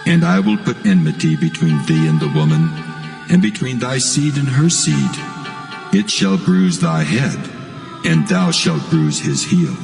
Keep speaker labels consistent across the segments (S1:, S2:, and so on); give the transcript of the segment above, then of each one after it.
S1: And I will put enmity between thee and the woman, and between thy seed and her seed. It shall bruise thy head, and thou shalt bruise his heel.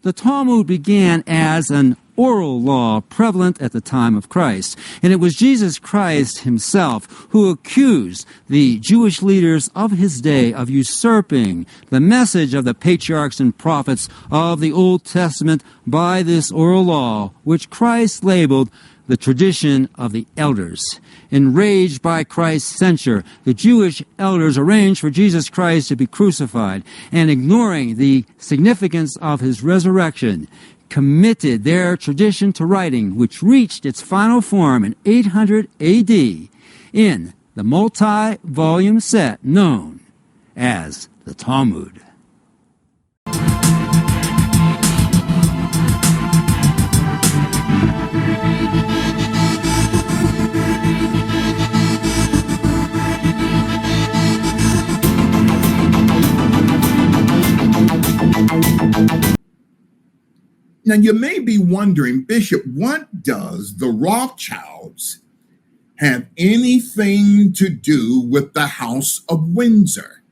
S2: The Talmud began as an oral law prevalent at the time of Christ, and it was Jesus Christ himself who accused the Jewish leaders of his day of usurping the message of the patriarchs and prophets of the Old Testament by this oral law, which Christ labeled the tradition of the elders. Enraged by Christ's censure, the Jewish elders arranged for Jesus Christ to be crucified, and ignoring the significance of his resurrection, committed their tradition to writing, which reached its final form in 800 A.D. in the multi-volume set known as the Talmud.
S3: Now, you may be wondering, Bishop, what does the Rothschilds have anything to do with the House of Windsor?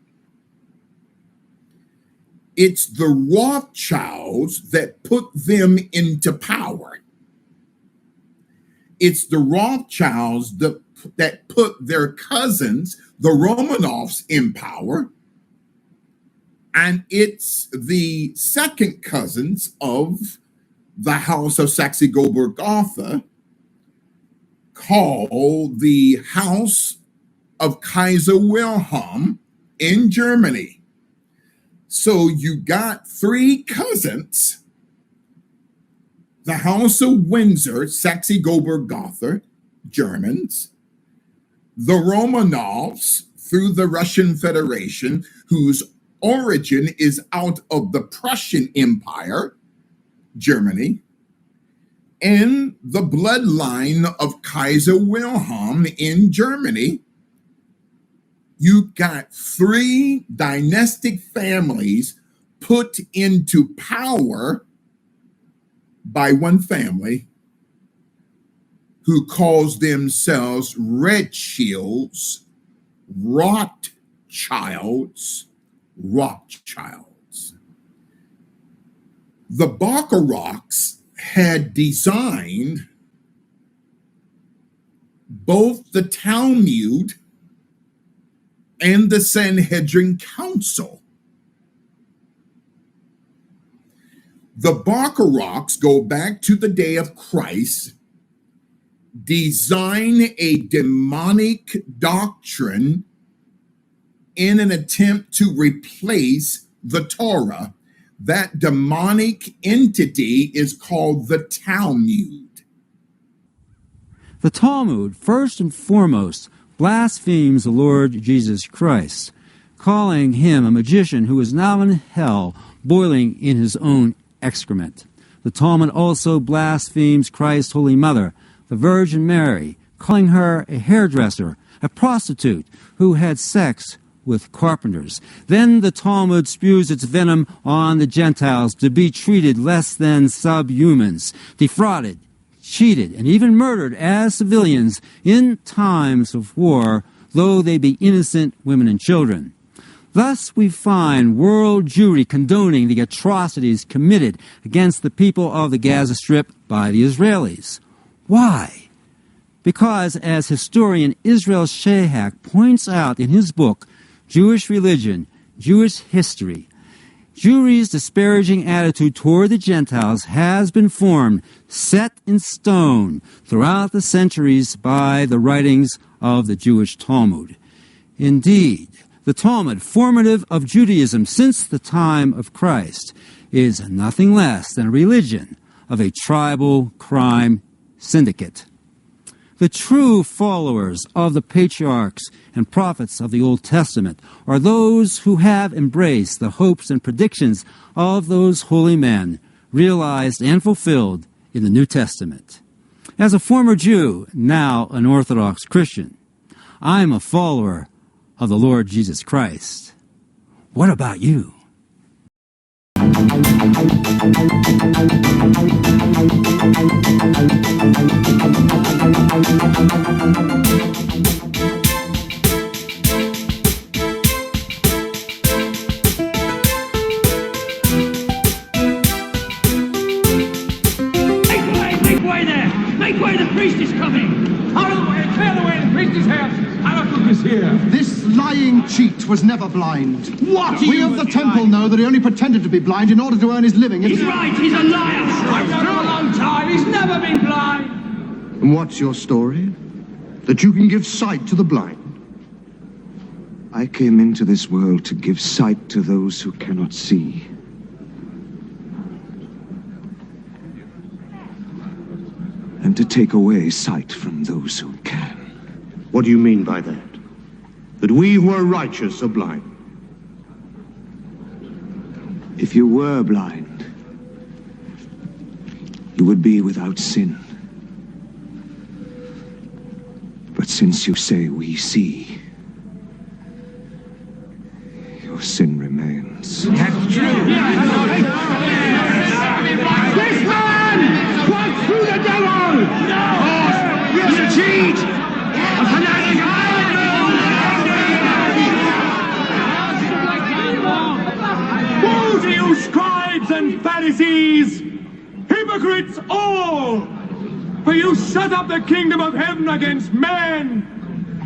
S3: It's the Rothschilds that put them into power. It's the Rothschilds that put their cousins, the Romanovs, in power. And it's the second cousins of the House of Saxe-Coburg-Gotha, called the House of Kaiser Wilhelm in Germany. So you got three cousins: the House of Windsor, Saxe-Coburg-Gotha, Germans; the Romanovs through the Russian Federation, whose origin is out of the Prussian Empire, Germany; and the bloodline of Kaiser Wilhelm in Germany. You got three dynastic families put into power by one family who calls themselves Rothschilds, Rothschilds. The Bacharachs had designed both the Talmud and the Sanhedrin Council. The Bacharachs go back to the day of Christ, design a demonic doctrine in an attempt to replace the Torah. That demonic entity is called the Talmud.
S2: The Talmud, first and foremost, blasphemes the Lord Jesus Christ, calling him a magician who is now in hell, boiling in his own excrement. The Talmud also blasphemes Christ's Holy Mother, the Virgin Mary, calling her a hairdresser, a prostitute who had sex with carpenters. Then the Talmud spews its venom on the Gentiles to be treated less than subhumans, defrauded, cheated, and even murdered as civilians in times of war, though they be innocent women and children. Thus we find world Jewry condoning the atrocities committed against the people of the Gaza Strip by the Israelis. Why? Because, as historian Israel Shahak points out in his book, Jewish Religion, Jewish History, Jewry's disparaging attitude toward the Gentiles has been formed, set in stone, throughout the centuries by the writings of the Jewish Talmud. Indeed, the Talmud, formative of Judaism since the time of Christ, is nothing less than a religion of a tribal crime syndicate. The true followers of the patriarchs and prophets of the Old Testament are those who have embraced the hopes and predictions of those holy men, realized and fulfilled in the New Testament. As a former Jew, now an Orthodox Christian, I am a follower of the Lord Jesus Christ. What about you?
S4: Make way there! Make way, the priest is coming!
S5: Out of the way! Clear the way! The priest is here! Habakkuk is here!
S6: This lying cheat was never blind.
S4: What?
S6: We of the temple know that he only pretended to be blind in order to earn his living.
S4: He's right, he's a liar!
S5: I've known him a long time. He's never been blind.
S6: And what's your story? That you can give sight to the blind.
S7: I came into this world to give sight to those who cannot see. And to take away sight from those who can.
S8: What do you mean by that? That we who are righteous are blind?
S7: If you were blind, you would be without sin. But since you say we see, your sin remains.
S4: That's true!
S5: This man wants through the devil! No! He's a cheat! A fanatic! Woe to you, scribes and Pharisees! Hypocrites all! For you shut up the kingdom of heaven against men!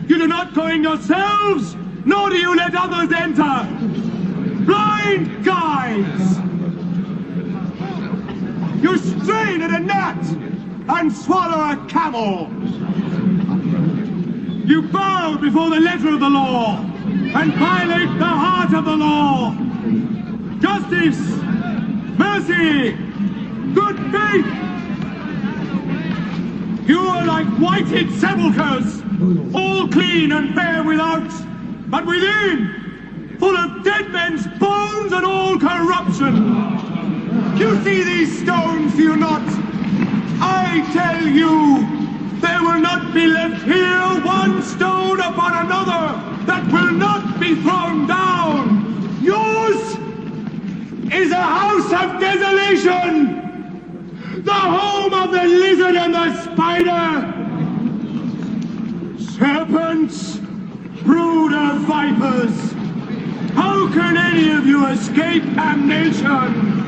S5: You do not go in yourselves, nor do you let others enter! Blind guides! You strain at a gnat and swallow a camel! You bow before the letter of the law and violate the heart of the law! Justice! Mercy! Good faith! You are like whited sepulchres, all clean and fair without, but within, full of dead men's bones and all corruption. You see these stones, do you not? I tell you, there will not be left here one stone upon another that will not be thrown down. Yours is a house of desolation, the home of the lizard and the spider. Serpents, brood of vipers, how can any of you escape damnation?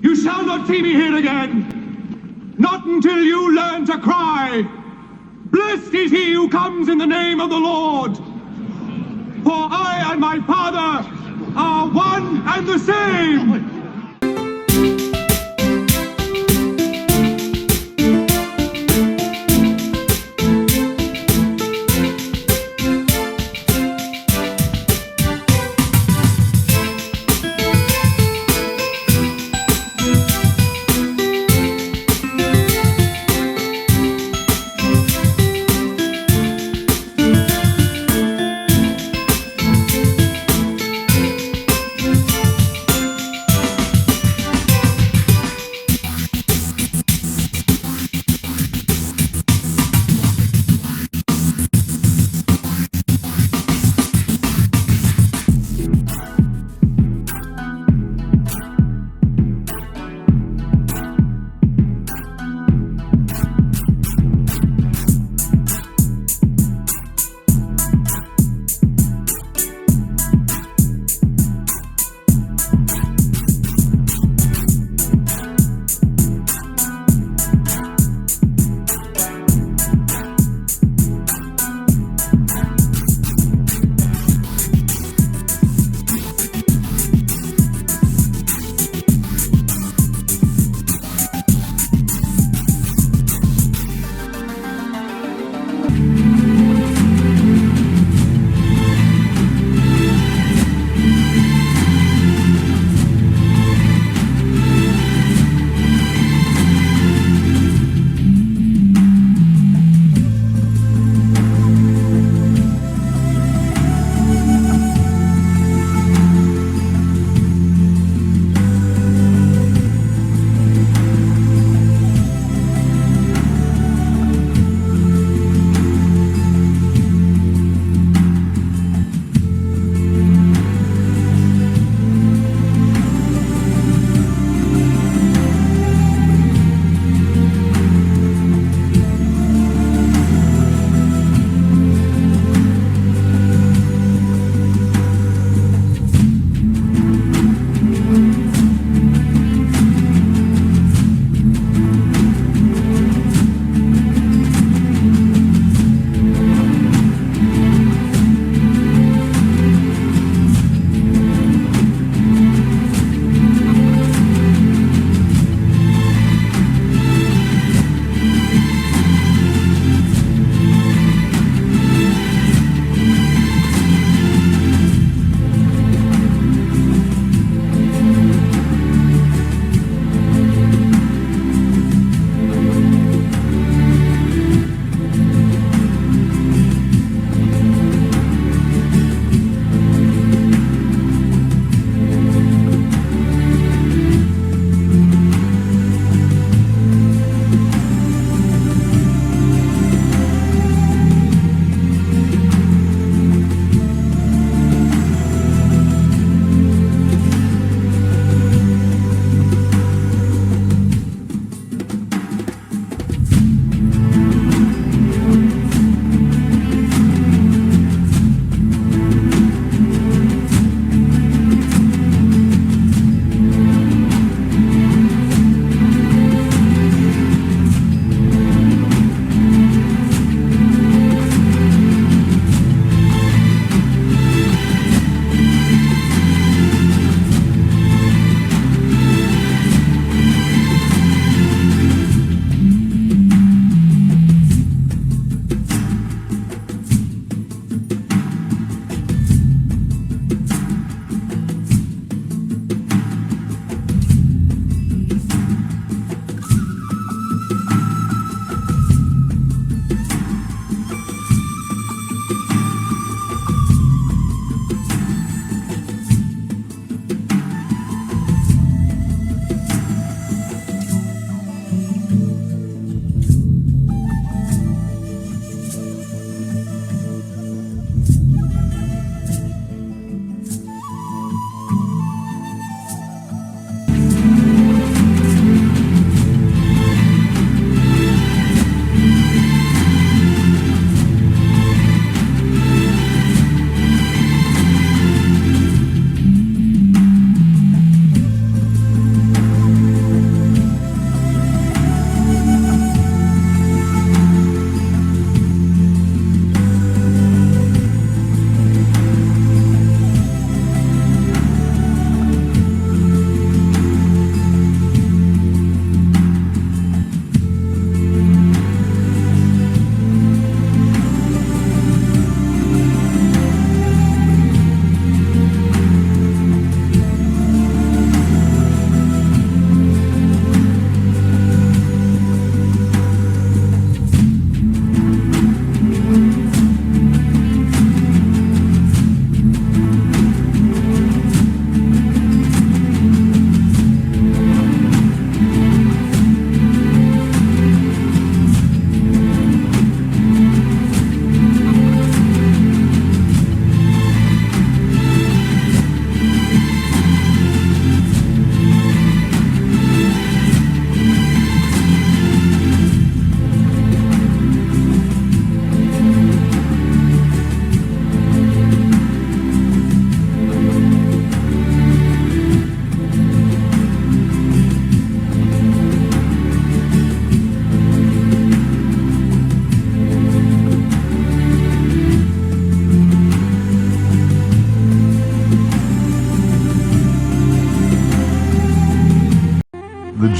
S5: You shall not see me here again, not until you learn to cry, "Blessed is he who comes in the name of the Lord." For I and my Father are one and the same.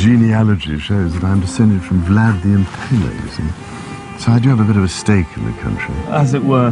S9: genealogy shows that I'm descended from Vlad the Impaler, you see. So I do have a bit of a stake in the country.
S5: As it were.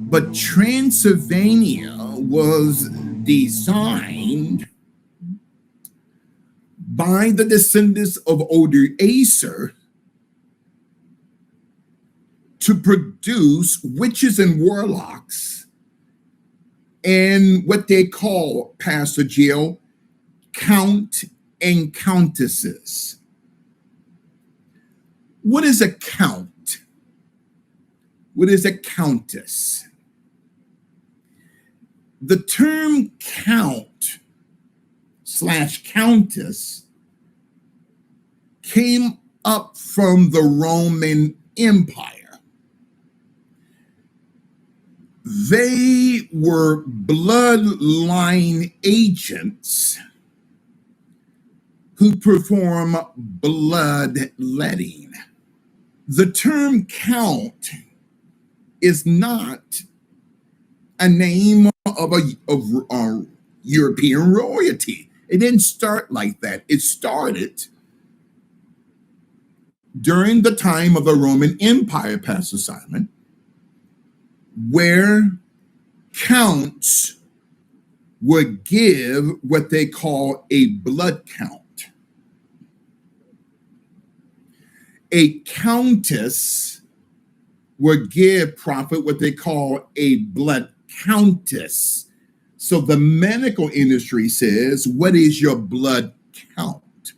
S3: But Transylvania was designed by the descendants of Odoacer to produce witches and warlocks and what they call, Pastor Jill, count and countesses. What is a count? What is a countess? The term count / countess came up from the Roman Empire. They were bloodline agents who perform bloodletting. The term count is not a name of European royalty. It didn't start like that. It started during the time of the Roman Empire, Pastor Simon, where counts would give what they call a blood count. A countess would give prophet what they call a blood countess. So the medical industry says, what is your blood count?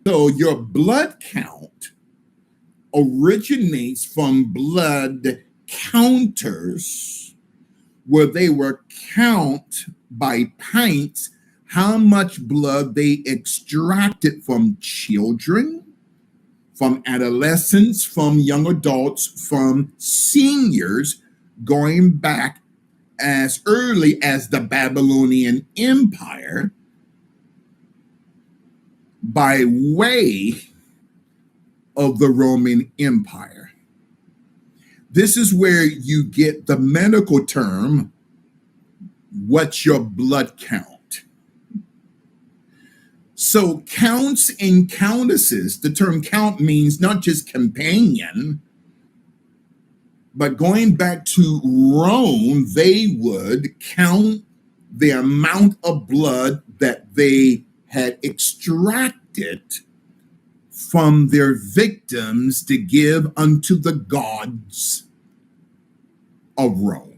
S3: So your blood count originates from blood counters, where they were count by pints how much blood they extracted from children, from adolescents, from young adults, from seniors, going back as early as the Babylonian Empire by way of the Roman Empire. This is where you get the medical term, what's your blood count? So counts and countesses, the term count means not just companion, but going back to Rome, they would count the amount of blood that they had extracted from their victims to give unto the gods of Rome.